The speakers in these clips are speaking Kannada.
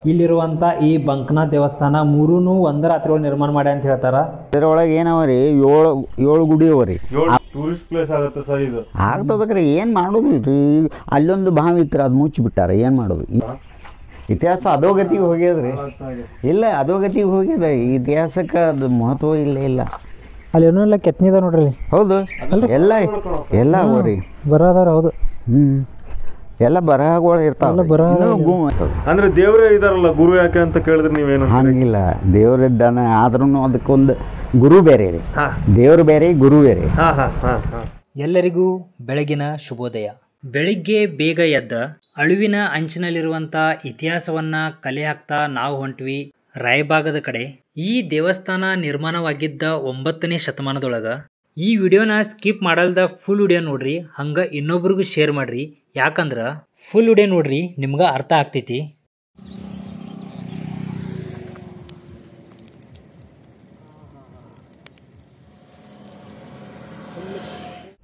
ಇಲ್ಲಿರುವಂಥ ಈ ಬಂಕನಾಥ ದೇವಸ್ಥಾನ ಮೂರೂ ಒಂದು ರಾತ್ರಿ ಒಳಗೆ ನಿರ್ಮಾಣ ಮಾಡಿ ಅಂತ ಹೇಳ್ತಾರೆ. ಇದರೊಳಗೆ ಏನವ ರೀ ಏಳು ಗುಡಿ ಅವ ರೀ. ಟೂರಿಸ್ಟ್ ಪ್ಲೇಸ್ ಆಗುತ್ತೆ ಸರ್ ಇದು. ಆಗ್ತದಕ್ರಿ ಏನು ಮಾಡೋದು ರೀ. ಅಲ್ಲೊಂದು ಭಾವಿ ಇತ್ತು ಅದು ಮುಚ್ಚಿಬಿಟ್ಟಾರೆ. ಏನು ಮಾಡೋದು? ಇತಿಹಾಸ ಅಧೋಗತಿಗೆ ಹೋಗ್ಯದ್ರಿ. ಇಲ್ಲ ಅಧೋಗತಿಗೆ ಹೋಗ್ಯದ. ಇತಿಹಾಸಕ್ಕೆ ಅದು ಮಹತ್ವ ಇಲ್ಲ. ಅಲ್ಲಿ ಏನೂ ಇಲ್ಲ, ಕೆತ್ತನಿದ ನೋಡ್ರಿ. ಹೌದು ಎಲ್ಲ ಅವ ರೀ. ಬರೋದಾರ. ಹೌದು. ಎಲ್ಲ ಬರಹಗಳು ಇರ್ತಾವೆ. ಅಂದ್ರೆ ದೇವರೇ ಇದಾರಲ್ಲ, ಗುರು ಯಾಕೆ ಅಂತ ಕೇಳಿದ್ರೆ ನೀವೇನು? ಹಂಗಿಲ್ಲ, ದೇವರಿದ್ದಾನೆ. ಆದ್ರೂ ಅದಕ್ಕೊಂದು ಗುರು ಬೇರೆ ರೀ. ದೇವರು ಬೇರೆ, ಗುರು ಬೇರೆ. ಎಲ್ಲರಿಗೂ ಬೆಳಗಿನ ಶುಭೋದಯ. ಬೆಳಿಗ್ಗೆ ಬೇಗ ಎದ್ದ ಅಳುವಿನ ಅಂಚಿನಲ್ಲಿರುವಂಥ ಇತಿಹಾಸವನ್ನ ಕಲೆ ಹಾಕ್ತಾ ನಾವು ಹೊಂಟ್ವಿ ರಾಯಬಾಗದ ಕಡೆ. ಈ ದೇವಸ್ಥಾನ ನಿರ್ಮಾಣವಾಗಿದ್ದ 9ನೇ ಶತಮಾನದೊಳಗ. ಈ ವಿಡಿಯೋನ ಸ್ಕಿಪ್ ಮಾಡಲ್ದ ಫುಲ್ ವಿಡಿಯೋ ನೋಡ್ರಿ, ಹಂಗ ಇನ್ನೊಬ್ರಿಗೂ ಶೇರ್ ಮಾಡ್ರಿ. ಯಾಕಂದ್ರ ಫುಲ್ ವಿಡಿಯೋ ನೋಡ್ರಿ, ನಿಮ್ಗೆ ಅರ್ಥ ಆಗ್ತೈತಿ.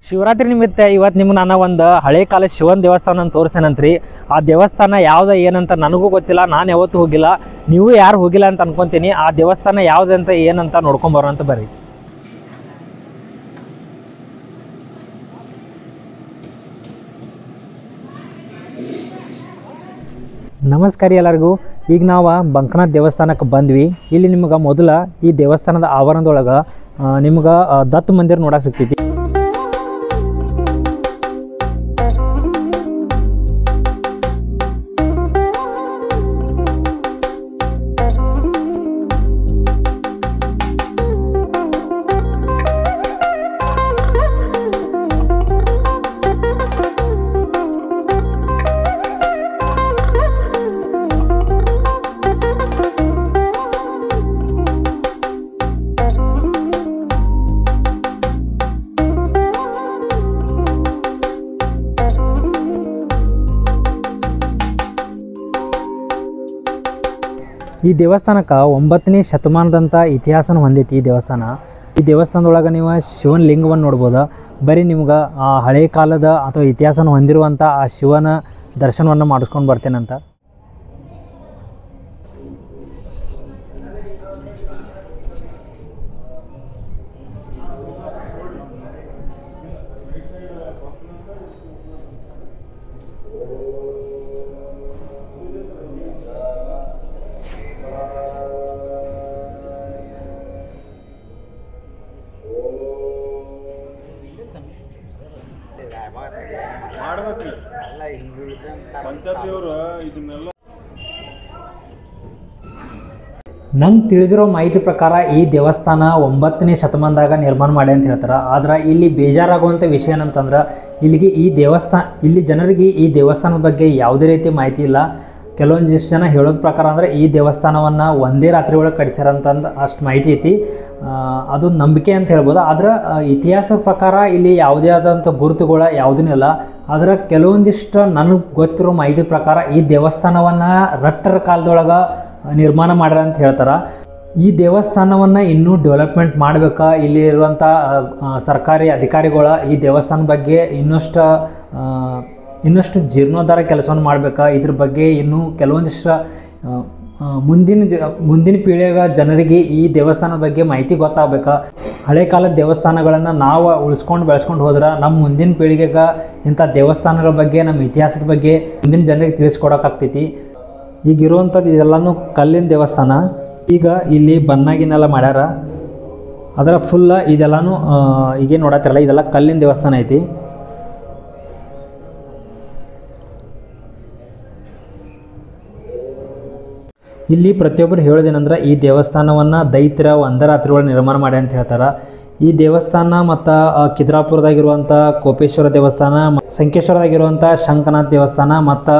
ಶಿವರಾತ್ರಿ ನಿಮಿತ್ತ ಇವತ್ತು ನಿಮ್ಗೆ ನಾನು ಒಂದು ಹಳೆ ಕಾಲದ ಶಿವನ ದೇವಸ್ಥಾನ ತೋರಿಸೇನಂತ್ರಿ. ಆ ದೇವಸ್ಥಾನ ಯಾವ್ದು ಏನಂತ ನನಗೂ ಗೊತ್ತಿಲ್ಲ, ನಾನು ಯಾವತ್ತೂ ಹೋಗಿಲ್ಲ, ನೀವು ಯಾರು ಹೋಗಿಲ್ಲ ಅಂತ ಅನ್ಕೊತೀನಿ. ಆ ದೇವಸ್ಥಾನ ಯಾವುದಂತ ಏನಂತ ನೋಡ್ಕೊಂಬರೋ ಅಂತ ಬರ್ರಿ. ನಮಸ್ಕಾರ ಎಲ್ಲರಿಗೂ. ಈಗ ನಾವು ಬಂಕನಾಥ ದೇವಸ್ಥಾನಕ್ಕೆ ಬಂದ್ವಿ. ಇಲ್ಲಿ ನಿಮ್ಗೆ ಮೊದಲ ಈ ದೇವಸ್ಥಾನದ ಆವರಣದೊಳಗೆ ನಿಮ್ಗೆ ದತ್ತ ಮಂದಿರ ನೋಡಕ್ಕೆ ಸಿಗ್ತೈತಿ. ಈ ದೇವಸ್ಥಾನಕ್ಕೆ 9ನೇ ಶತಮಾನದಂಥ ಇತಿಹಾಸನ ಹೊಂದೈತಿ. ಈ ದೇವಸ್ಥಾನದೊಳಗೆ ನೀವು ಶಿವನ ಲಿಂಗವನ್ನು ನೋಡ್ಬೋದು. ಬರೀ ನಿಮ್ಗೆ ಆ ಹಳೆ ಕಾಲದ ಅಥವಾ ಇತಿಹಾಸನ ಹೊಂದಿರುವಂಥ ಆ ಶಿವನ ದರ್ಶನವನ್ನು ಮಾಡಿಸ್ಕೊಂಡು ಬರ್ತೇನಂತ. ನಂಗೆ ತಿಳಿದಿರೋ ಮಾಹಿತಿ ಪ್ರಕಾರ ಈ ದೇವಸ್ಥಾನ 9ನೇ ಶತಮಾನದಾಗ ನಿರ್ಮಾಣ ಮಾಡಿ ಅಂತ ಹೇಳ್ತಾರೆ. ಆದ್ರೆ ಇಲ್ಲಿ ಬೇಜಾರಾಗುವಂಥ ವಿಷಯ ಏನಂತಂದ್ರೆ ಇಲ್ಲಿ ಜನರಿಗೆ ಈ ದೇವಸ್ಥಾನದ ಬಗ್ಗೆ ಯಾವುದೇ ರೀತಿ ಮಾಹಿತಿ ಇಲ್ಲ. ಕೆಲವೊಂದಿಷ್ಟು ಜನ ಹೇಳೋದ ಪ್ರಕಾರ ಅಂದರೆ ಈ ದೇವಸ್ಥಾನವನ್ನು ಒಂದೇ ರಾತ್ರಿ ಒಳಗೆ ಕಟ್ಟಿಸ್ಯಾರಂತಂದು ಅಷ್ಟು ಮಾಹಿತಿ ಐತಿ. ಅದು ನಂಬಿಕೆ ಅಂತ ಹೇಳ್ಬೋದು. ಆದ್ರೆ ಇತಿಹಾಸದ ಪ್ರಕಾರ ಇಲ್ಲಿ ಯಾವುದೇ ಆದಂಥ ಗುರುತುಗಳು ಯಾವುದೂ ಇಲ್ಲ. ಆದರೆ ಕೆಲವೊಂದಿಷ್ಟು ನನಗೆ ಗೊತ್ತಿರೋ ಮಾಹಿತಿ ಪ್ರಕಾರ ಈ ದೇವಸ್ಥಾನವನ್ನು ರಟ್ಟರ ಕಾಲದೊಳಗೆ ನಿರ್ಮಾಣ ಮಾಡ್ಯಾರ ಅಂತ ಹೇಳ್ತಾರೆ. ಈ ದೇವಸ್ಥಾನವನ್ನು ಇನ್ನೂ ಡೆವಲಪ್ಮೆಂಟ್ ಮಾಡಬೇಕಾ, ಇಲ್ಲಿ ಇರುವಂಥ ಸರ್ಕಾರಿ ಅಧಿಕಾರಿಗಳು ಈ ದೇವಸ್ಥಾನ ಬಗ್ಗೆ ಇನ್ನಷ್ಟು ಜೀರ್ಣೋದ್ಧಾರ ಕೆಲಸವನ್ನು ಮಾಡಬೇಕಾ, ಇದ್ರ ಬಗ್ಗೆ ಇನ್ನೂ ಕೆಲವೊಂದಿಷ್ಟು ಮುಂದಿನ ಪೀಳಿಗೆ ಜನರಿಗೆ ಈ ದೇವಸ್ಥಾನದ ಬಗ್ಗೆ ಮಾಹಿತಿ ಗೊತ್ತಾಗಬೇಕಾ. ಹಳೆ ಕಾಲದ ದೇವಸ್ಥಾನಗಳನ್ನು ನಾವು ಉಳಿಸ್ಕೊಂಡು ಬೆಳೆಸ್ಕೊಂಡು ಹೋದ್ರೆ ನಮ್ಮ ಮುಂದಿನ ಪೀಳಿಗೆಗೆ ಇಂಥ ದೇವಸ್ಥಾನಗಳ ಬಗ್ಗೆ, ನಮ್ಮ ಇತಿಹಾಸದ ಬಗ್ಗೆ ಮುಂದಿನ ಜನರಿಗೆ ತಿಳಿಸ್ಕೊಡೋಕ್ಕಾಗ್ತೈತಿ. ಈಗಿರುವಂಥದ್ದು ಇದೆಲ್ಲನೂ ಕಲ್ಲಿನ ದೇವಸ್ಥಾನ. ಈಗ ಇಲ್ಲಿ ಬಣ್ಣಗಿನೆಲ್ಲ ಮಾಡ್ಯಾರ. ಅದರ ಫುಲ್ಲ ಇದೆಲ್ಲನೂ ಈಗೇನು ನೋಡತ್ತಿರಲ್ಲ, ಇದೆಲ್ಲ ಕಲ್ಲಿನ ದೇವಸ್ಥಾನ ಐತಿ. ಇಲ್ಲಿ ಪ್ರತಿಯೊಬ್ಬರು ಹೇಳೋದೇನೆಂದ್ರೆ ಈ ದೇವಸ್ಥಾನವನ್ನು ದೈತ್ಯರ ಒಂದೇ ರಾತ್ರಿ ಒಳಗೆ ನಿರ್ಮಾಣ ಮಾಡಿ ಅಂತ ಹೇಳ್ತಾರೆ. ಈ ದೇವಸ್ಥಾನ ಮತ್ತು ಕಿದ್ರಾಪುರದಾಗಿರುವಂಥ ಕೋಪೇಶ್ವರ ದೇವಸ್ಥಾನ, ಸಂಕೇಶ್ವರದಾಗಿರುವಂಥ ಶಂಕನಾಥ ದೇವಸ್ಥಾನ ಮತ್ತು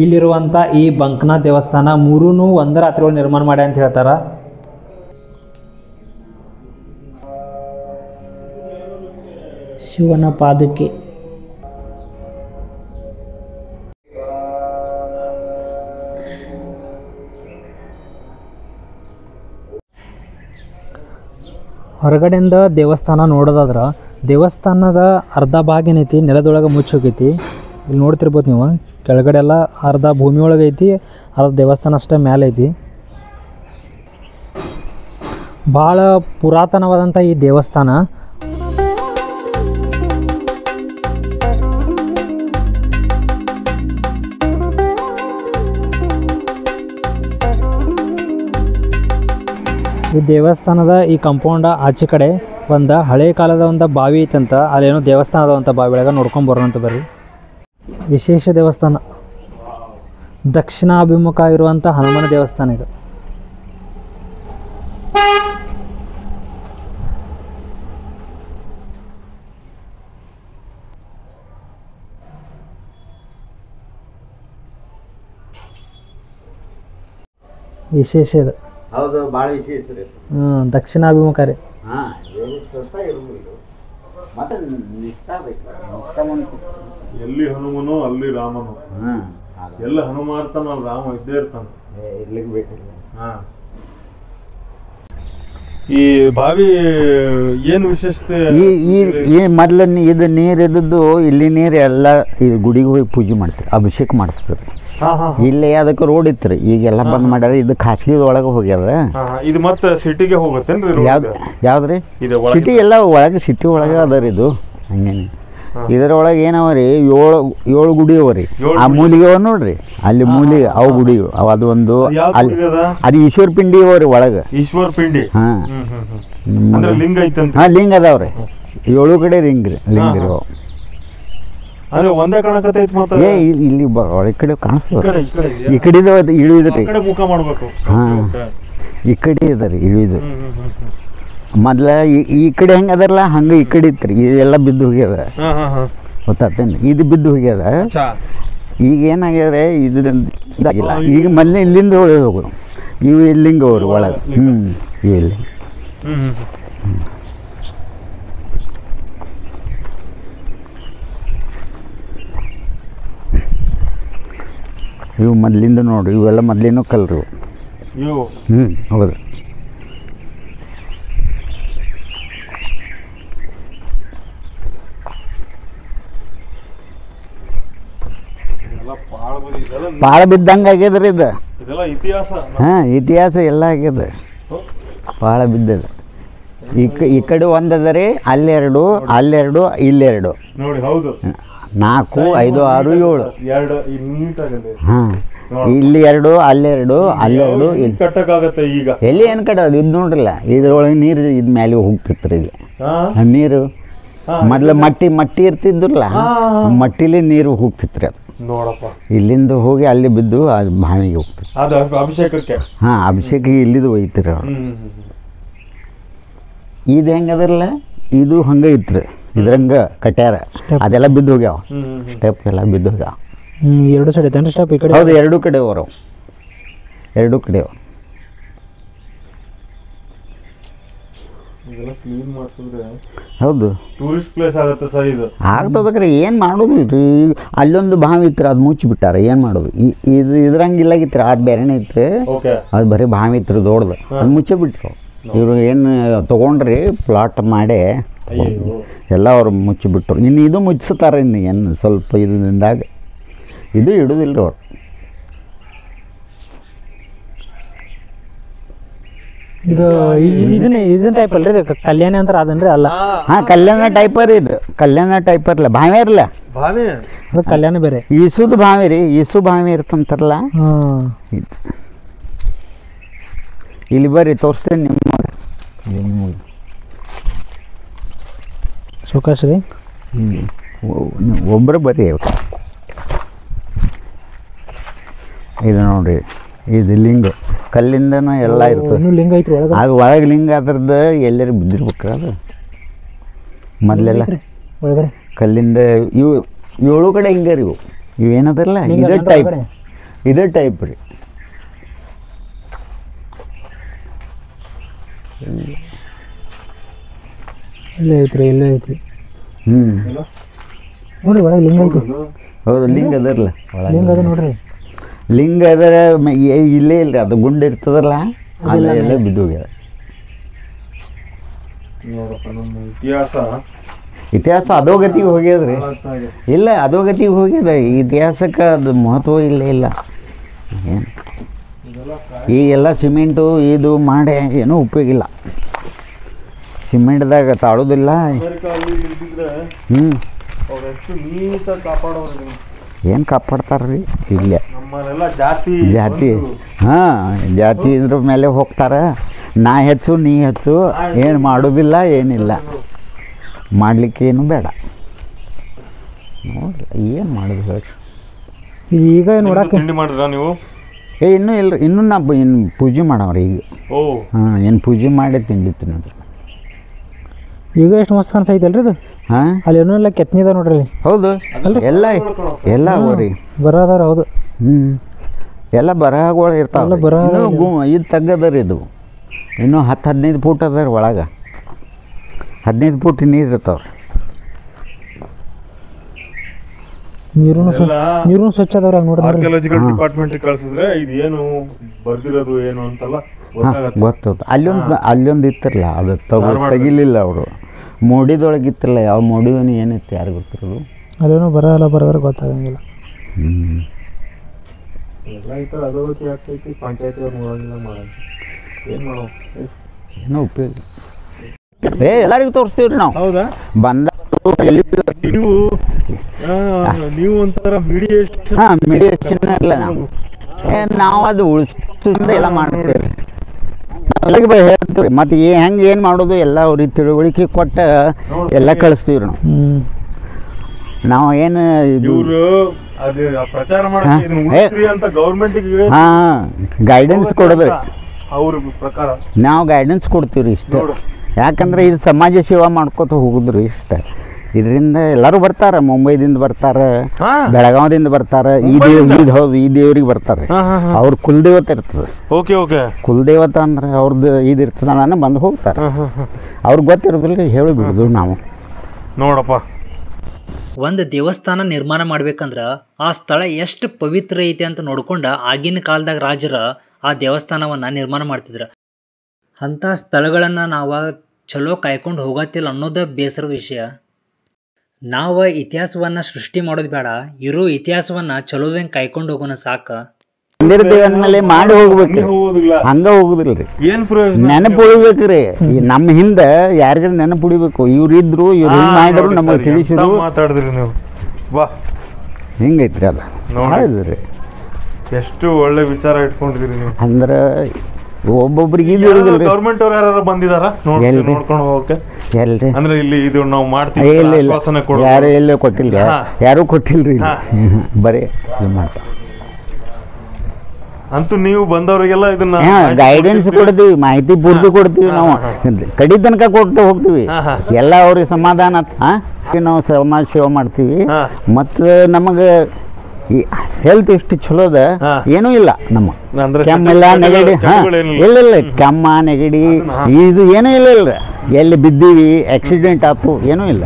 ಇಲ್ಲಿರುವಂಥ ಈ ಬಂಕನಾಥ ದೇವಸ್ಥಾನ ಮೂರೂ ಒಂದೇ ರಾತ್ರಿ ಒಳಗೆ ನಿರ್ಮಾಣ ಮಾಡಿ ಅಂತ ಹೇಳ್ತಾರೆ. ಶಿವನ ಪಾದುಕೆ. ಹೊರಗಡೆಯಿಂದ ದೇವಸ್ಥಾನ ನೋಡೋದಾದ್ರೆ ದೇವಸ್ಥಾನದ ಅರ್ಧ ಭಾಗ ಏನೈತಿ ನೆಲದೊಳಗೆ ಮುಚ್ಚೋಗೈತಿ. ಇಲ್ಲಿ ನೋಡ್ತಿರ್ಬೋದು ನೀವು, ಕೆಳಗಡೆ ಎಲ್ಲ ಅರ್ಧ ಭೂಮಿ ಒಳಗೆ ಐತಿ, ಅರ್ಧ ದೇವಸ್ಥಾನ ಅಷ್ಟೇ ಮೇಲೆ ಐತಿ. ಭಾಳ ಪುರಾತನವಾದಂಥ ಈ ದೇವಸ್ಥಾನ ಈ ದೇವಸ್ಥಾನದ ಈ ಕಾಂಪೌಂಡ್ ಆಚೆ ಕಡೆ ಒಂದು ಹಳೆ ಕಾಲದ ಒಂದು ಬಾವಿ ಐತಂತ, ಅಲ್ಲೇನೋ ದೇವಸ್ಥಾನ ಅದಾವಂತ ಬಾವಿ ಒಳಗೆ ನೋಡ್ಕೊಂಡು ಬರೋಣಂತ ಬರ್ರಿ. ವಿಶೇಷ ದೇವಸ್ಥಾನ, ದಕ್ಷಿಣಾಭಿಮುಖ ಇರುವಂಥ ಹನುಮನ ದೇವಸ್ಥಾನ ಇದು. ವಿಶೇಷ ಇದು. ಹೌದು, ಭಾಳ ವಿಶೇಷ ರೀ. ದಕ್ಷಿಣಾಭಿಮುಖ ರೀ. ಹಾಂ, ಸ್ವಸ ಇರೋದು ಮತ್ತೆ ನಿಷ್ಠಾ ಬೇಕು. ಎಲ್ಲಿ ಹನುಮನು ಅಲ್ಲಿ ರಾಮನು. ಹಾಂ, ಎಲ್ಲ ಹನುಮ ಇರ್ತಾನ, ಅಲ್ಲಿ ರಾಮ ಇದ್ದೇ ಇರ್ತಾನೆ. ಇರ್ಲಿಕ್ಕೆ ಬೇಕು. ಹಾಂ, ಈ ಬಾವಿ ಏನು ವಿಶೇಷತೆ? ಈ ಮೊದಲು ಇದು ನೀರು ಇದ್ದದ್ದು, ಇಲ್ಲಿ ನೀರು ಎಲ್ಲ ಇದು ಗುಡಿಗೆ ಹೋಗಿ ಪೂಜೆ ಮಾಡ್ತಾರೆ, ಅಭಿಷೇಕ ಮಾಡಿಸ್ತಾರೆ. ಇಲ್ಲೇ ಅದಕ್ಕೆ ರೋಡ್ ಇತ್ತು ರೀ, ಈಗೆಲ್ಲ ಬಂದ್ ಮಾಡ್ಯಾರ. ಇದು ಖಾಸಗಿ ಒಳಗೆ ಹೋಗ್ಯದ. ಇದು ಮತ್ತೆ ಸಿಟಿಗೆ ಹೋಗುತ್ತೇನ್ರಿ? ಯಾವ್ದ್ರಿ ಸಿಟಿ? ಎಲ್ಲ ಒಳಗೆ ಸಿಟಿ ಒಳಗೆ ಅದ ರೀ ಇದು. ಹಂಗೇನೆ ಇದರೊಳಗೆ ಏನವ ರೀ, ಏಳು ಗುಡಿ ಅವ ರೀ. ಆ ಮೂಲಿಗೆ ಅವ ನೋಡ್ರಿ, ಅಲ್ಲಿ ಮೂಲಿಗೆ ಅವು ಗುಡಿ ಅವ. ಅದು ಒಂದು ಅಲ್ಲಿ ಅದು ಈಶ್ವರ ಪಿಂಡಿ ಅವ ರೀ ಒಳಗೆ. ಈಶ್ವರ ಪಿಂಡಿ. ಹಾಂ, ಲಿಂಗ ಐತಂತ. ಹಾಂ, ಲಿಂಗ ಅದಾವ್ರಿ. 7 ಕಡೆ ಲಿಂಗ ರೀ ಅವ. ಅದೇ ಒಂದೇ ಕಾಣಕತ್ತೈತಿ. ಮತ್ತೆ ಇಲ್ಲಿ ಈ ಕಡೆ ಕಾಣಿಸ್ತದೆ. ಈ ಕಡೆ ಇಳಿದ್ರಿ. ಮುಖ ಮಾಡ್ಬೇಕು. ಹಾಂ, ಈ ಕಡೆ ಅದ ರೀ ಇಳಿದು. ಮೊದ್ಲ ಈ ಕಡೆ ಹೆಂಗೆ ಅದರಲ್ಲ ಹಂಗೆ ಈ ಕಡೆ ಇತ್ತು ರೀ. ಇದೆಲ್ಲ ಬಿದ್ದು ಹೋಗ್ಯದ, ಗೊತ್ತಾಗ್ತೇನೆ. ಇದು ಬಿದ್ದು ಹೋಗ್ಯದ. ಈಗ ಏನಾಗ್ಯದ, ಇದಾಗಿಲ್ಲ. ಈಗ ಮೊದಲೇ ಇಲ್ಲಿಂದ ಹೋಗು, ಇವು ಇಲ್ಲಿಂಗ ಅವರು ಒಳಗೆ. ಇವು ಇಲ್ಲಿ. ಇವು ಮೊದಲಿಂದ ನೋಡ್ರಿ, ಇವೆಲ್ಲ ಮೊದಲೇನೂ ಕಲ್ರು. ಹೌದು. ಪಾಳ ಬಿದ್ದಂಗೆ ಆಗ್ಯದ್ರಿ ಇದು. ಹಾಂ, ಇತಿಹಾಸ ಎಲ್ಲ ಆಗ್ಯದ. ಪಾಳ ಬಿದ್ದದ. ಈ ಕಡೆ ಒಂದದ ರೀ, ಅಲ್ಲೆರಡು, ಅಲ್ಲೆರಡು, ಇಲ್ಲೆರಡು. ನೋಡಿ, ಹೌದು. 4, 5, 6, 7. ಹಾಂ, ಇಲ್ಲಿ 2, ಅಲ್ಲೆರಡು, ಅಲ್ಲೆರಡು. ಇಲ್ಲಿ ಕಟ್ಟಕ್ಕಾಗತ್ತೆ ಈಗ. ಎಲ್ಲಿ ಏನು ಕಟ್ಟೋದು ಇದು ನೋಡ್ರಲ್ಲ. ಇದ್ರೊಳಗೆ ನೀರು ಇದು ಮೇಲೆ ಹೋಗ್ತಿತ್ತು ರೀ. ನೀರು ಮೊದ್ಲು ಮಟ್ಟಿ ಇರ್ತಿದ್ರಲ್ಲ, ಮಟ್ಟಿಲಿ ನೀರು ಹೋಗ್ತಿತ್ತು ರೀ. ಅದು ನೋಡಪ್ಪ, ಇಲ್ಲಿಂದ ಹೋಗಿ ಅಲ್ಲಿ ಬಿದ್ದು ಅದು ಬಾವಿಗೆ ಹೋಗ್ತಿತ್ತು. ಅದು ಅಭಿಷೇಕಕ್ಕೆ. ಹಾಂ, ಅಭಿಷೇಕಿಗೆ ಇಲ್ಲಿದ್ದು ಒಯ್ತಿರ. ಇದು ಹೆಂಗದ್ರಲ್ಲ, ಇದು ಹಂಗೆ ಇತ್ತು ರೀ. ಇದ್ರಂಗೆ ಕಟ್ಯಾರ, ಅದೆಲ್ಲ ಬಿದ್ದು ಹೋಗ್ಯಾವ. ಸ್ಟೆಪ್ ಎಲ್ಲ ಬಿದ್ದು ಹೋಗ್ಯಾವ. 2 ಸೈಡ್ ಐತೆ ಸ್ಟೆಪ್? ಈ ಕಡೆ ಹೌದು, 2 ಕಡೆ ಅವರವು, 2 ಕಡೆ ಅವ. ಹೌದು, ಟೂರಿಸ್ಟ್ ಪ್ಲೇಸ್ ಆಗುತ್ತೆ ಸರ್ ಇದು. ಆಗ್ತದಕ್ರಿ, ಏನು ಮಾಡೋದು ರೀ. ಅಲ್ಲೊಂದು ಬಾವಿ ಇತ್ತು, ಅದು ಮುಚ್ಚಿಬಿಟ್ಟಾರ. ಏನು ಮಾಡೋದು? ಇದ್ರಂಗಿಲ್ಲಾಗಿತ್ತು, ಅದು ಬೇರೆನೇ ಇತ್ತು. ಅದು ಬರೀ ಬಾವಿ ಇತ್ತು ದೊಡ್ಡದು, ಅದು ಮುಚ್ಚಿಬಿಟ್ರು. ಇವರು ಏನು ತೊಗೊಂಡ್ರಿ ಪ್ಲಾಟ್ ಮಾಡಿ ಎಲ್ಲ ಅವರು ಮುಚ್ಚಿಬಿಟ್ರು. ಇನ್ನು ಇದು ಮುಚ್ಚಿಸ್ತಾರೆ. ಇನ್ನು ಏನು ಸ್ವಲ್ಪ ಇದರಿಂದಾಗ ಇದು ಇಡೋದಿಲ್ಲ ಅವ್ರು. ಇದು ಇದನ್ನ ಟೈಪ್ ಅಲ್ರಿ, ಇದು ಕಲ್ಯಾಣ ಅಂತಾರ ಅದನ್ರಿ? ಅಲ್ಲ. ಹಾಂ, ಕಲ್ಯಾಣ ಟೈಪರ್ ಇದು. ಕಲ್ಯಾಣ ಟೈಪರ್ ಇಲ್ಲ, ಬಾವಿ ಇರಲ್ಲ. ಅದು ಕಲ್ಯಾಣ ಬೇರೆ. ಈಸುದು ಬಾವಿ ರೀ, ಈಸು ಬಾವಿ ಇರ್ತಂತಾರಲ್ಲ. ಇಲ್ಲಿ ಬರ್ರಿ, ತೋರಿಸ್ತೇನೆ ನಿಮಗೆ. ಸುಖಾಶ್ ರೀ, ಒಬ್ಬರು ಬರ್ರಿ. ಇದು ನೋಡ್ರಿ, ಇದು ಲಿಂಗ ಕಲ್ಲಿಂದನೂ ಎಲ್ಲ ಇರ್ತದೆ. ಲಿಂಗ ಐತ್ರಿ ಒಳಗೆ. ಅದು ಒಳಗೆ ಲಿಂಗ ಅದ್ರದ್ದು ಎಲ್ಲರೂ ಬಿದ್ದಿರ್ಬೇಕ್ರಿ. ಅದು ಮೊದಲೆಲ್ಲ ಒಳಗಡೆ ಕಲ್ಲಿಂದ. ಇವು 7 ಕಡೆ ಹಿಂಗೆ ರೀ. ಇವು ಏನದಲ್ಲ, ಇದೇ ಟೈಪ್ ರೀ. ಇಲ್ಲೇ ಐತ್ರಿ, ಇಲ್ಲೇ ಐತಿ. ನೋಡ್ರಿ, ಒಳಗೆ ಲಿಂಗ ಐತಿ. ಹೌದು, ಲಿಂಗ ಅದರಲ್ಲ ಒಳಗೆ. ಲಿಂಗ ಅದ ನೋಡ್ರಿ. ಲಿಂಗ ಅದರ ಇಲ್ಲೇ ಇಲ್ಲ, ಅದು ಗುಂಡು ಇರ್ತದಲ್ಲ, ಅದೆಲ್ಲ ಬಿದ್ದು ಹೋಗ್ಯದ. ನೋಡಪ್ಪ, ನಮ್ಮ ಇತಿಹಾಸ ಇತಿಹಾಸ ಅಧೋಗತಿಗೆ ಹೋಗ್ಯದ್ರಿ. ಇಲ್ಲ ಅಧೋಗತಿಗೆ ಹೋಗ್ಯದ. ಈ ಇತಿಹಾಸಕ್ಕೆ ಅದು ಮಹತ್ವ ಇಲ್ಲ. ಏನು ಈಗೆಲ್ಲ ಸಿಮೆಂಟು ಇದು ಮಾಡಿ ಏನೂ ಉಪಯೋಗ ಇಲ್ಲ. ಸಿಮೆಂಟ್ದಾಗ ತಾಳೋದಿಲ್ಲ. ಏನು ಕಾಪಾಡ್ತಾರ್ರಿ ಇಲ್ಲೇ ಜಾತಿ. ಹಾಂ, ಜಾತಿ ಇದ್ರ ಮೇಲೆ ಹೋಗ್ತಾರೆ. ನಾ ಹೆಚ್ಚು ನೀ ಹೆಚ್ಚು ಏನು ಮಾಡೋದಿಲ್ಲ, ಏನಿಲ್ಲ ಮಾಡಲಿಕ್ಕೆ ಏನು ಬೇಡ. ನೋಡ್ರಿ ಏನು ಮಾಡೋದು ಹೇಳ್ರಿ. ಈಗ ನೋಡಕ್ಕೆ ತಿಂಡಿ ಮಾಡಿದ್ರಾ ನೀವು? ಇನ್ನೂ ಇಲ್ಲ, ಇನ್ನೂ ನಾ ಇನ್ನು ಪೂಜೆ ಮಾಡವ್ರಿ ಈಗ. ಹಾಂ, ಏನು ಪೂಜೆ ಮಾಡಿ ತಿಂಡಿ ತಿನ್ನೋದು. ಈಗ ಎಷ್ಟು ಮಸ್ತ್ ಕಾಣಿಸೈತಲ್ರಿ ಅದು. ಹಾಂ, ಅಲ್ಲಿ ಏನೋ ಎಲ್ಲ ಕೆತ್ತನಿದ ನೋಡ್ರಿ ಅಲ್ಲಿ. ಹೌದು, ಎಲ್ಲ ಅವರಿ ಬರದಾರ. ಹೌದು, ಎಲ್ಲ ಬರಹಗಳು ಇರ್ತಾವೆ. ಇದು ತಗ್ಗದರಿ ಇದು. ಇನ್ನೂ 10-15 ಫೂಟ್ ಅದ ರೀ ಒಳಗೆ. 15 ಫೂಟ್ ನೀರು ಇರ್ತಾವ್ರಿ. ನೀರು ಸ್ವಚ್ಛ ಅದಾವ್ರಿ ನೋಡ್ರಿ. ಆರ್ಕಿಯಾಲಜಿಕಲ್ ಡಿಪಾರ್ಟ್ಮೆಂಟ್ ಕಳ್ಸಿದ್ರೆ ಇದು ಏನು ಬರ್ದಿರೋದು ಏನು ಅಂತಲ್ಲ ಗೊತ್ತದ. ಅಲ್ಲೊಂದು ಇತ್ತಿರಲ್ಲ, ಅದು ತೆಗಿಲಿಲ್ಲ ಅವರು. ಮೋಡಿದೊಳಗೆ ಇತ್ತಿರಲ್ಲ, ಯಾವ ಮೋಡಿವನು ಏನಿತ್ತು ಯಾರು ಗೊತ್ತಿರೋದು. ಅಲ್ಲೇನೋ ಬರದ್ರೆ ಗೊತ್ತಾಗಂಗಿಲ್ಲ. ಎಲ್ಲ ಈ ಥರ ಅಧೋಗತಿ ಆಗ್ತೈತಿ. ಪಂಚಾಯತಿ ಅವ್ರು ನೋಡೋಂಗಿಲ್ಲ, ಮಾಡೋದು ಏನು ಮಾಡೋ ಏನೋ ಉಪಯೋಗ. ಎಲ್ಲರಿಗೂ ತೋರಿಸ್ತೀವಿ ರೀ ನಾವು. ಹೌದಾ? ಬಂದ ನೀವು ಒಂಥರ ಮೀಡಿಯೇಷನ್. ಹಾಂ, ಮೀಡಿಯೇಷನ್ ಇಲ್ಲ ನಾವು ಅದು ಉಳಿಸಿಂದ ಎಲ್ಲ ಮಾಡ್ತೀವಿ ರೀ. ನಾವೆಲ್ಲರಿಗೆ ಹೇಳ್ತೀವಿ ರೀ. ಮತ್ತು ಹೆಂಗೆ ಏನು ಮಾಡೋದು ಎಲ್ಲ ಅವ್ರಿಗೆ ತಿಳುವಳಿಕೆ ಕೊಟ್ಟು ಎಲ್ಲ ಕಳಿಸ್ತೀವಿ ರೀ ನಾವು. ಏನು ಇವರು ಅದು ಪ್ರಚಾರ ಮಾಡಿ ಅಂತ ಗೌರ್ಮೆಂಟಿಗೆ ಹಾಂ ಗೈಡೆನ್ಸ್ ಕೊಡೋದು. ಅವ್ರ ಪ್ರಕಾರ ನಾವು ಗೈಡೆನ್ಸ್ ಕೊಡ್ತೀವಿ ರೀ ಇಷ್ಟ. ಯಾಕಂದ್ರೆ ಇದು ಸಮಾಜ ಸೇವಾ ಮಾಡ್ಕೊತ ಹೋಗುದ್ರಿ ಇಷ್ಟ. ಇದರಿಂದ ಎಲ್ಲರೂ ಬರ್ತಾರೆ. ಮುಂಬೈದಿಂದ ಬರ್ತಾರೆ, ಬೆಳಗಾವದಿಂದ ಬರ್ತಾರೆ. ಹೌದು, ಈ ದೇವ್ರಿಗೆ ಬರ್ತಾರೆ. ಅವ್ರ ಕುಲದೇವತೆ ಇರ್ತದೆ. ಕುಲದೇವತ ಅಂದ್ರೆ ಅವ್ರದ್ದು ಇದು ಇರ್ತದೆ. ನಾನು ಬಂದು ಹೋಗ್ತಾರೆ. ಅವ್ರಿಗೆ ಗೊತ್ತಿರೋದಿಲ್ಲ, ಹೇಳಿಬಿಡುದು ನಾವು. ನೋಡಪ್ಪ, ಒಂದು ದೇವಸ್ಥಾನ ನಿರ್ಮಾಣ ಮಾಡ್ಬೇಕಂದ್ರೆ ಆ ಸ್ಥಳ ಎಷ್ಟು ಪವಿತ್ರ ಐತೆ ಅಂತ ನೋಡ್ಕೊಂಡ ಆಗಿನ ಕಾಲದಾಗ ರಾಜರ ಆ ದೇವಸ್ಥಾನವನ್ನು ನಿರ್ಮಾಣ ಮಾಡ್ತಿದ್ರು. ಅಂಥ ಸ್ಥಳಗಳನ್ನು ನಾವು ಚಲೋ ಕಾಯ್ಕೊಂಡು ಹೋಗತ್ತಿಲ್ಲ ಅನ್ನೋದು ಬೇಸರದ ವಿಷಯ. ನಾವು ಇತಿಹಾಸವನ್ನು ಸೃಷ್ಟಿ ಮಾಡೋದು ಬೇಡ, ಇರೋ ಇತಿಹಾಸವನ್ನು ಚಲೋದಂಗೆ ಕಾಯ್ಕೊಂಡು ಹೋಗೋಣ ಸಾಕು. ಅಂದಿರ್ದೇವನ್ಮೇಲೆ ಮಾಡಿ ಹೋಗ್ಬೇಕ್ರಿ, ಹಂಗ ಹೋಗುದಿಲ್ಲ ರೀ. ನೆನಪು ಉಳಿಬೇಕ್ರಿ. ನಮ್ಮ ಹಿಂದೆ ಯಾರಿಗಾರ ನೆನಪು ಉಳಿಬೇಕು. ಇವ್ರು ಇದ್ರು, ಇವ್ರು ಹಿಂಗೆ ಮಾಡಿದ್ರು, ನಮಗೆ ತಿಳಿಸಿದ್ರು. ಮಾತಾಡಿದ್ರಿ ನೀವು. ಹಿಂಗೈತ್ರಿ ಅದು ಮಾಡಿದ್ರಿ. ಎಷ್ಟು ಒಳ್ಳೆ ವಿಚಾರ ಇಟ್ಕೊಂಡಿದ್ರಿ ನೀವು. ಅಂದ್ರೆ ಒಬ್ಬೊಬ್ರಿಗೆ ಇದು ಇರುದಿಲ್ಲ. ಗೌರ್ಮೆಂಟ್ ಅವ್ರು ಯಾರು ಬಂದಿದಾರ ನೋಡ್ಕೊಂಡು ಹೋಗಕ್ಕೆ? ಎಲ್ರಿ ಅಂದ್ರೆ ಇಲ್ಲಿ ಇದು ನಾವು ಮಾಡ್ತೀವಿ ಯಾರು ಎಲ್ಲ ಕೊಟ್ಟಿಲ್ಲ, ಯಾರು ಕೊಟ್ಟಿಲ್ರಿ. ಬರೀ ಇದು ಮಾಡ್ತಾರೆ. ಅಂತೂ ನೀವು ಬಂದವರಿಗೆಲ್ಲ ಇದನ್ನ ಗೈಡೆನ್ಸ್ ಕೊಡ್ತೀವಿ, ಮಾಹಿತಿ ಪೂರ್ತಿ ಕೊಡ್ತೀವಿ. ನಾವು ಕಡಿ ತನಕ ಕೊಟ್ಟು ಹೋಗ್ತೀವಿ. ಎಲ್ಲ ಅವ್ರಿಗೆ ಸಮಾಧಾನ. ನಾವು ಸಮಾಜ ಸೇವೆ ಮಾಡ್ತೀವಿ. ಮತ್ತು ನಮಗೆ ಹೆಲ್ತ್ ಎಷ್ಟು ಚಲೋ ಅದ, ಏನೂ ಇಲ್ಲ. ನಮ್ಮ ಕೆಮ್ಮಿಲ್ಲ, ನೆಗಡಿ ಇಲ್ಲ, ಕೆಮ್ಮ ನೆಗಡಿ ಇದು ಏನೂ ಇಲ್ಲ. ಎಲ್ಲಿ ಬಿದ್ದೀವಿ, ಆಕ್ಸಿಡೆಂಟ್ ಆಯ್ತು, ಏನೂ ಇಲ್ಲ.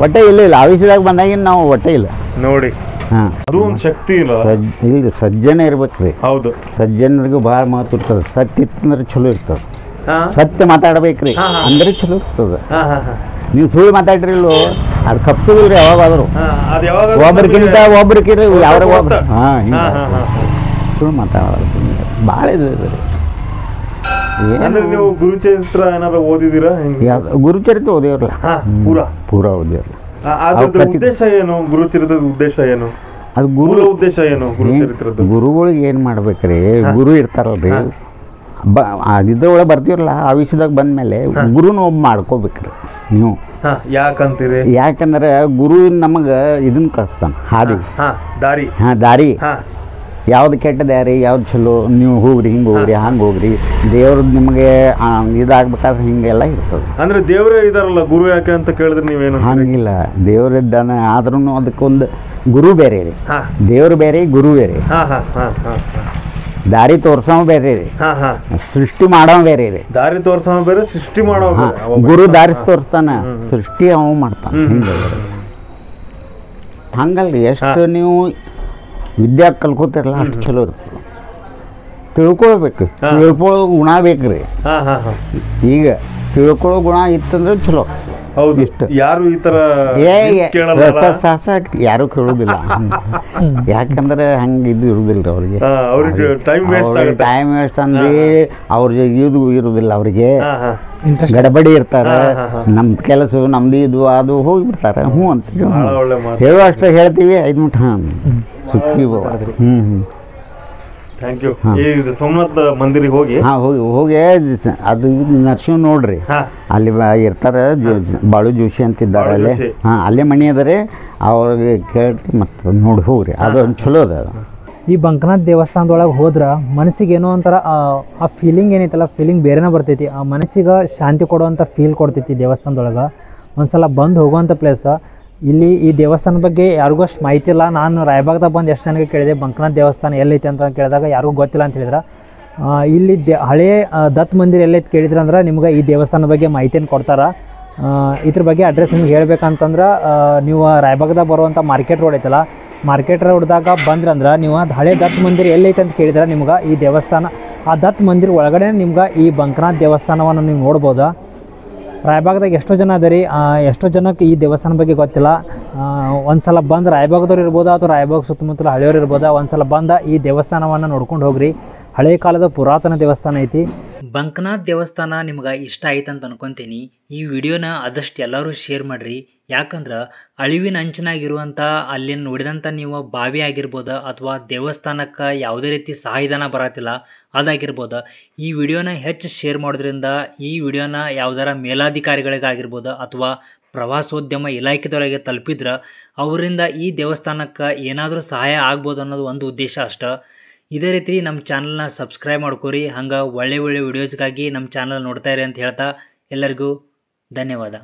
ಹೊಟ್ಟೆ ಇಲ್ಲ. ಆಫೀಸ್ದಾಗ ಬಂದಾಗಿನ ನಾವು ಹೊಟ್ಟೆ ಇಲ್ಲ ನೋಡಿ. ಹಾಂ, ಅದು ಒಂದು ಶಕ್ತಿ ಇಲ್ಲ. ಇಲ್ಲ, ಸಜ್ಜನ ಇರ್ಬೇಕ್ರಿ. ಹೌದು, ಸಜ್ಜನರಿಗೂ ಭಾಳ ಮಹತ್ವ ಇರ್ತದೆ. ಸತ್ಯ ಇತ್ತಂದ್ರೆ ಚಲೋ ಇರ್ತದೆ. ಸತ್ಯ ಮಾತಾಡ್ಬೇಕ್ರಿ, ಅಂದ್ರೆ ಚಲೋ ಇರ್ತದೆ. ನೀವು ಸುಳ್ಳು ಮಾತಾಡ್ರಿಲ್ಲೋ, ಅದು ಕಪ್ಸೋದಿಲ್ರಿ ಯಾವಾಗಾದ್ರು. ಒಬ್ರಿಗಿಂತ ಒಬ್ರಿಗಿರಿ ಯಾವ ಒಬ್ರು. ಹಾಂ, ಹಿಂಗೆ ಸುಳ್ಳು ಮಾತಾಡೋದು ಭಾಳ ಇದು ರೀ. ನೀವು ಗುರುಚರಿತ್ರ ಏನಾದ್ರು ಓದಿದ್ದೀರಾ? ಗುರುಚರಿತ್ರ ಓದಿವ್ರಲ್ಲ, ಪೂರಾ ಓದಿವ್ರಲ್ಲ. ಉದ್ದೇಶ ಏನು? ಗುರುಚರಿತ್ರದ ಉದ್ದೇಶ ಏನು? ಅದು ಉದ್ದೇಶ ಏನು ಗುರುಚರಿತ್ರದ? ಗುರುಗಳಿಗೆ ಏನು ಮಾಡ್ಬೇಕ್ರಿ? ಗುರು ಇರ್ತಾರಲ್ರಿ, ಇದ್ರೊಳಗೆ ಬರ್ತೀವಲ್ಲ, ಆ ವಿಷಯದಾಗ ಬಂದಮೇಲೆ ಗುರುನ ಒಬ್ಬ ಮಾಡ್ಕೋಬೇಕ್ರಿ ನೀವು. ಯಾಕಂತೀರಿ? ಯಾಕಂದ್ರೆ ಗುರು ನಮಗೆ ಇದನ್ನ ಕಳಿಸ್ತಾನೆ, ಹಾದಿ, ದಾರಿ. ದಾರಿ. ಯಾವ್ದು ಕೆಟ್ಟ ದಾರಿ, ಯಾವ್ದು ಚಲೋ, ನೀವು ಹೋಗ್ರಿ, ಹಿಂಗೆ ಹೋಗ್ರಿ, ಹಂಗೆ ಹೋಗ್ರಿ. ದೇವ್ರದ್ದು ನಿಮಗೆ ಇದಾಗಬೇಕಾದ್ರೆ ಹಿಂಗೆಲ್ಲ ಇರ್ತದೆ. ಅಂದ್ರೆ ದೇವರೇ ಇದಾರಲ್ಲ, ಗುರು ಯಾಕೆ ಅಂತ ಕೇಳಿದ್ರೆ ನೀವೇನು? ಹಂಗಿಲ್ಲ, ದೇವರಿದ್ದಾನೆ. ಆದ್ರೂ ಅದಕ್ಕೊಂದು ಗುರು ಬೇರೆ ರೀ. ದೇವ್ರು ಬೇರೆ, ಗುರು ಬೇರೆ. ದಾರಿ ತೋರ್ಸವ ಬೇರೆ ರೀ, ಸೃಷ್ಟಿ ಮಾಡವ ಬೇರೆ ರೀ. ದಾರಿ ತೋರ್ಸವ ಬೇರೆ, ಸೃಷ್ಟಿ ಮಾಡವ ಬೇರೆ. ಗುರು ದಾರಿ ತೋರಿಸ್ತಾನ, ಸೃಷ್ಟಿ ಅವ ಮಾಡ್ತಾನೆ. ಹಂಗಲ್ರಿ. ಎಷ್ಟು ನೀವು ವಿದ್ಯಾ ಕಲ್ಕೋತಿರಲ್ಲ ಅಷ್ಟು ಚಲೋ ಇರ್ತದೆ. ತಿಳ್ಕೊಳ್ಬೇಕು, ತಿಳ್ಕೊಳ್ಳೋ ಗುಣ ಬೇಕ್ರಿ. ಈಗ ತಿಳ್ಕೊಳ್ಳೋ ಗುಣ ಇತ್ತಂದ್ರೆ ಚಲೋ. ಹೌದು ಇಷ್ಟು. ಯಾರು ಈ ತರ ಏ ಕೇಳಲ್ಲ ಯಾರು ಕೇಳೋದಿಲ್ಲ ಯಾಕಂದ್ರೆ ಹಂಗೆ ಇದು ಇರುದಿಲ್ಲ ಅವ್ರಿಗೆ ಅವ್ರಿಗೆ ಟೈಮ್ ವೇಸ್ಟ್ ಆಗುತ್ತೆ. ಟೈಮ್ ವೇಸ್ಟ್ ಅಂದ್ರೆ ಅವ್ರಿಗೆ ಇದು ಇರುದಿಲ್ಲ ಅವ್ರಿಗೆ ಹಾ ಹಾ ಗಡಬಡಿ ಇರ್ತಾರೆ. ನಮ್ದು ಕೆಲಸ ನಮ್ದು ಇದು ಅದು ಹೋಗಿಬಿಡ್ತಾರೆ. ಹ್ಞೂ ಅಂತೀವಿ, ಬಹಳ ಒಳ್ಳೆ ಮಾತು. ಹೇಳುವಷ್ಟು ಹೇಳ್ತೀವಿ 5 ಮಿನಿಟ್ ಸುಖಿ ಥ್ಯಾಂಕ್ ಯು. ಈ ಸೋಮನಾಥ ಮಂದಿರಿಗೆ ಹೋಗಿ ಹೋಗಿ ಅದು ನರ್ಸಿಂಗ್ ನೋಡ್ರಿ, ಹಾ ಅಲ್ಲಿ ಇರ್ತಾರೆ ಬಾಳು ಜೋಶಿ ಅಂತಿದ್ದಾರೆ ಬಾಳು ಅಲ್ಲಿ. ಜೋಶಿ. ಅಲ್ಲೇ ಮನೆ ಅದರಿ, ಅವ್ರಿಗೆ ಕೇಳಿ ಮತ್ತು ನೋಡಿ ಹೋಗ್ರಿ, ಅದೊಂದು ಚಲೋ ಅದ. ಈ ಬಂಕನಾಥ ದೇವಸ್ಥಾನದೊಳಗೆ ಹೋದ್ರೆ ಮನಸ್ಸಿಗೆ ಏನೋ ಒಂಥರ ಆ ಫೀಲಿಂಗ್ ಏನೈತಲ್ಲ, ಫೀಲಿಂಗ್ ಬೇರೆನೇ ಬರ್ತೈತಿ. ಆ ಮನಸ್ಸಿಗೆ ಶಾಂತಿ ಕೊಡುವಂಥ ಫೀಲ್ ಕೊಡ್ತೈತಿ ದೇವಸ್ಥಾನದೊಳಗೆ. ಒಂದು ಸಲ ಬಂದು ಹೋಗುವಂಥ ಪ್ಲೇಸ. ಇಲ್ಲಿ ಈ ದೇವಸ್ಥಾನದ ಬಗ್ಗೆ ಯಾರಿಗೂ ಅಷ್ಟು ಮಾಹಿತಿ ಇಲ್ಲ. ನಾನು ರಾಯಬಾಗ್ದಾಗ ಬಂದು ಎಷ್ಟು ಜನಕ್ಕೆ ಕೇಳಿದೆ ಬಂಕನಾಥ ದೇವಸ್ಥಾನ ಎಲ್ಲೈತೆ ಅಂತ ಕೇಳಿದಾಗ ಯಾರಿಗೂ ಗೊತ್ತಿಲ್ಲ ಅಂತ ಹೇಳಿದ್ರೆ. ಇಲ್ಲಿ ಹಳೆಯ ದತ್ ಮಂದಿರ ಎಲ್ಲೈತೆ ಕೇಳಿದ್ರೆ ಅಂದ್ರೆ ನಿಮ್ಗೆ ಈ ದೇವಸ್ಥಾನದ ಬಗ್ಗೆ ಮಾಹಿತಿಯನ್ನು ಕೊಡ್ತಾರೆ. ಇದ್ರ ಬಗ್ಗೆ ಅಡ್ರೆಸ್ ನಿಮ್ಗೆ ಹೇಳ್ಬೇಕಂತಂದ್ರೆ ನೀವು ರಾಯಬಾಗ್ದಾಗ ಬರುವಂಥ ಮಾರ್ಕೆಟ್ ರೋಡ್ ಐತಲ್ಲ, ಮಾರ್ಕೆಟ್ ರೋಡ್ದಾಗ ಬಂದ್ರಂದ್ರೆ ನೀವು ಅದು ಹಳೆ ದತ್ ಮಂದಿರ ಎಲ್ಲೈತೆ ಅಂತ ಕೇಳಿದ್ರೆ ನಿಮ್ಗೆ ಈ ದೇವಸ್ಥಾನ, ಆ ದತ್ ಮಂದಿರ ಒಳಗಡೆ ನಿಮ್ಗೆ ಈ ಬಂಕನಾಥ ದೇವಸ್ಥಾನವನ್ನು ನೀವು ನೋಡ್ಬೋದು. ರಾಯಬಾಗ್ದಾಗ ಎಷ್ಟೋ ಜನ ಅದರಿ, ಎಷ್ಟೋ ಜನಕ್ಕೆ ಈ ದೇವಸ್ಥಾನ ಬಗ್ಗೆ ಗೊತ್ತಿಲ್ಲ. ಒಂದು ಸಲ ಬಂದು ರಾಯಬಾಗ್ದವ್ರು ಇರ್ಬೋದು ಅಥವಾ ರಾಯಬಾಗ್ ಸುತ್ತಮುತ್ತಲ ಹಳೆಯವ್ರು ಇರ್ಬೋದು, ಒಂದು ಸಲ ಬಂದು ಈ ದೇವಸ್ಥಾನವನ್ನು ನೋಡ್ಕೊಂಡು ಹೋಗ್ರಿ. ಹಳೆಯ ಕಾಲದ ಪುರಾತನ ದೇವಸ್ಥಾನ ಐತಿ. ಬಂಕನಾಥ್ ದೇವಸ್ಥಾನ ನಿಮ್ಗೆ ಇಷ್ಟ ಆಯ್ತು ಅಂತ ಅನ್ಕೊತೀನಿ. ಈ ವಿಡಿಯೋನ ಆದಷ್ಟು ಎಲ್ಲರೂ ಶೇರ್ ಮಾಡಿರಿ. ಯಾಕಂದ್ರೆ ಅಳಿವಿನ ಅಂಚಿನಾಗಿರುವಂಥ ಅಲ್ಲಿ ನೋಡಿದಂಥ ನೀವು ಬಾವಿ ಆಗಿರ್ಬೋದು ಅಥವಾ ದೇವಸ್ಥಾನಕ್ಕೆ ಯಾವುದೇ ರೀತಿ ಸಹಾಯಧನ ಬರತ್ತಿಲ್ಲ ಅದಾಗಿರ್ಬೋದು. ಈ ವಿಡಿಯೋನ ಹೆಚ್ಚು ಶೇರ್ ಮಾಡೋದ್ರಿಂದ ಈ ವಿಡಿಯೋನ ಯಾವುದಾರ ಮೇಲಾಧಿಕಾರಿಗಳಿಗಾಗಿರ್ಬೋದು ಅಥವಾ ಪ್ರವಾಸೋದ್ಯಮ ಇಲಾಖೆದವರಿಗೆ ತಲುಪಿದ್ರೆ ಅವರಿಂದ ಈ ದೇವಸ್ಥಾನಕ್ಕೆ ಏನಾದರೂ ಸಹಾಯ ಆಗ್ಬೋದು ಅನ್ನೋದು ಒಂದು ಉದ್ದೇಶ ಅಷ್ಟೆ. ಇದೇ ರೀತಿ ನಮ್ಮ ಚಾನಲ್ನ ಸಬ್ಸ್ಕ್ರೈಬ್ ಮಾಡ್ಕೊರಿ. ಹಂಗೆ ಒಳ್ಳೆ ಒಳ್ಳೆ ವಿಡಿಯೋಸ್ಗಾಗಿ ನಮ್ಮ ಚಾನಲ್ ನೋಡ್ತಾ ಇರಿ ಅಂತ ಹೇಳ್ತಾ ಎಲ್ಲರಿಗೂ ಧನ್ಯವಾದ.